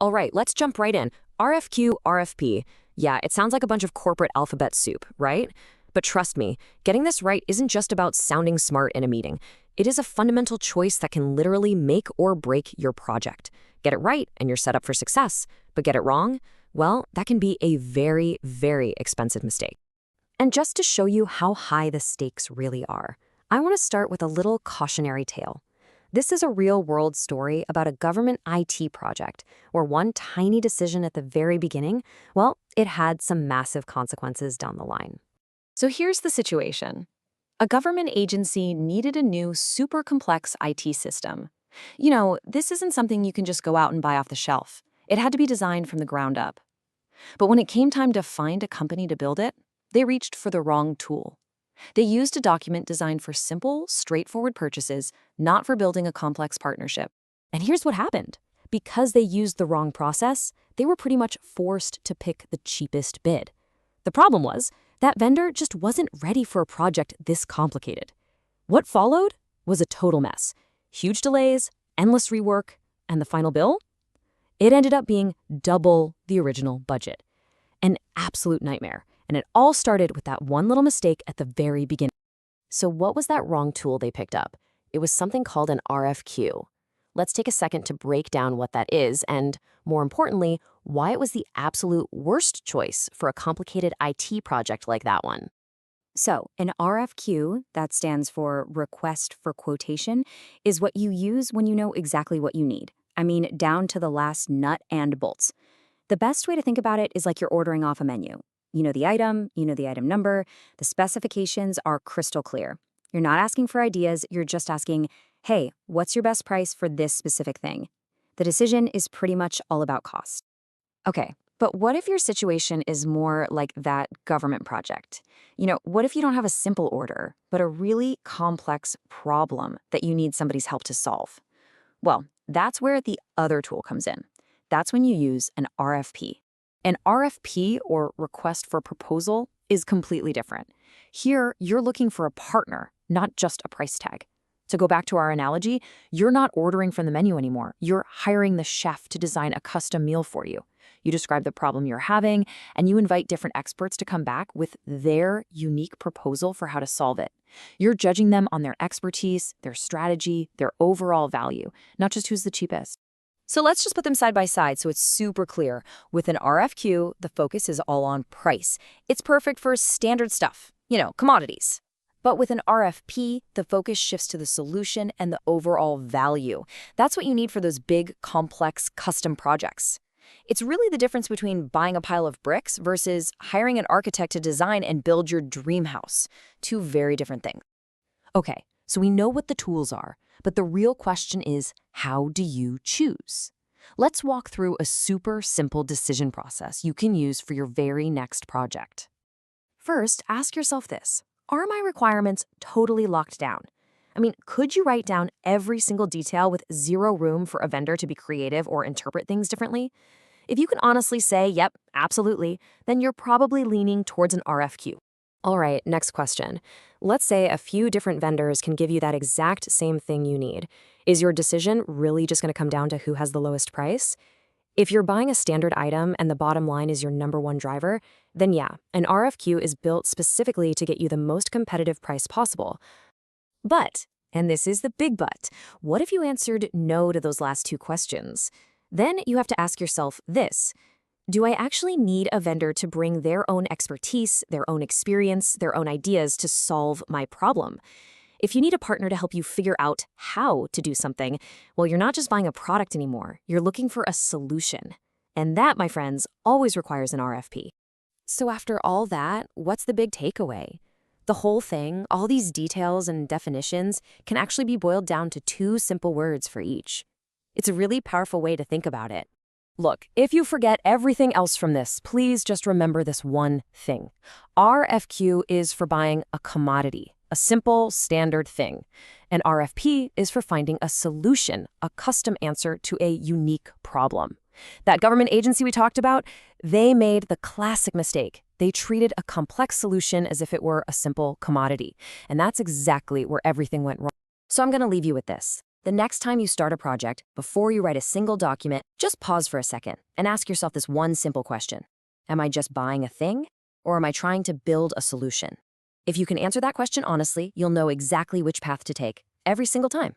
All right, let's jump right in. RFQ, RFP. Yeah, it sounds like a bunch of corporate alphabet soup, right? But trust me, getting this right isn't just about sounding smart in a meeting. It is a fundamental choice that can literally make or break your project. Get it right and you're set up for success. But get it wrong? Well, that can be a very, very expensive mistake. And just to show you how high the stakes really are, I want to start with a little cautionary tale. This is a real-world story about a government IT project where one tiny decision at the very beginning, well, it had some massive consequences down the line. So here's the situation. A government agency needed a new, super complex IT system. This isn't something you can just go out and buy off the shelf. It had to be designed from the ground up. But when it came time to find a company to build it, they reached for the wrong tool. They used a document designed for simple, straightforward purchases, not for building a complex partnership. And here's what happened. Because they used the wrong process, they were pretty much forced to pick the cheapest bid. The problem was, that vendor just wasn't ready for a project this complicated. What followed was a total mess. Huge delays, endless rework, and the final bill? It ended up being double the original budget. An absolute nightmare. And it all started with that one little mistake at the very beginning. So what was that wrong tool they picked up? It was something called an RFQ. Let's take a second to break down what that is and, more importantly, why it was the absolute worst choice for a complicated IT project like that one. So, an RFQ, that stands for Request for Quotation, is what you use when you know exactly what you need. I mean, down to the last nut and bolts. The best way to think about it is like you're ordering off a menu. You know the item number, the specifications are crystal clear. You're not asking for ideas, you're just asking, hey, what's your best price for this specific thing? The decision is pretty much all about cost. Okay, but what if your situation is more like that government project? What if you don't have a simple order, but a really complex problem that you need somebody's help to solve? Well, that's where the other tool comes in. That's when you use an RFP. An RFP, or request for proposal, is completely different. Here, you're looking for a partner, not just a price tag. To go back to our analogy, you're not ordering from the menu anymore. You're hiring the chef to design a custom meal for you. You describe the problem you're having, and you invite different experts to come back with their unique proposal for how to solve it. You're judging them on their expertise, their strategy, their overall value, not just who's the cheapest. So let's just put them side by side so it's super clear. With an RFQ, the focus is all on price. It's perfect for standard stuff, commodities. But with an RFP, the focus shifts to the solution and the overall value. That's what you need for those big, complex, custom projects. It's really the difference between buying a pile of bricks versus hiring an architect to design and build your dream house. Two very different things. Okay, so we know what the tools are. But the real question is, how do you choose? Let's walk through a super simple decision process you can use for your very next project. First, ask yourself this. Are my requirements totally locked down? Could you write down every single detail with zero room for a vendor to be creative or interpret things differently? If you can honestly say, yep, absolutely, then you're probably leaning towards an RFQ. All right, next question. Let's say a few different vendors can give you that exact same thing you need. Is your decision really just going to come down to who has the lowest price? If you're buying a standard item and the bottom line is your number one driver, then yeah, an RFQ is built specifically to get you the most competitive price possible. But, and this is the big but, what if you answered no to those last two questions? Then you have to ask yourself this. Do I actually need a vendor to bring their own expertise, their own experience, their own ideas to solve my problem? If you need a partner to help you figure out how to do something, well, you're not just buying a product anymore. You're looking for a solution. And that, my friends, always requires an RFP. So after all that, what's the big takeaway? The whole thing, all these details and definitions, can actually be boiled down to two simple words for each. It's a really powerful way to think about it. Look, if you forget everything else from this, please just remember this one thing. RFQ is for buying a commodity, a simple, standard thing. An RFP is for finding a solution, a custom answer to a unique problem. That government agency we talked about, they made the classic mistake. They treated a complex solution as if it were a simple commodity. And that's exactly where everything went wrong. So I'm going to leave you with this. The next time you start a project, before you write a single document, just pause for a second and ask yourself this one simple question. Am I just buying a thing, or am I trying to build a solution? If you can answer that question honestly, you'll know exactly which path to take every single time.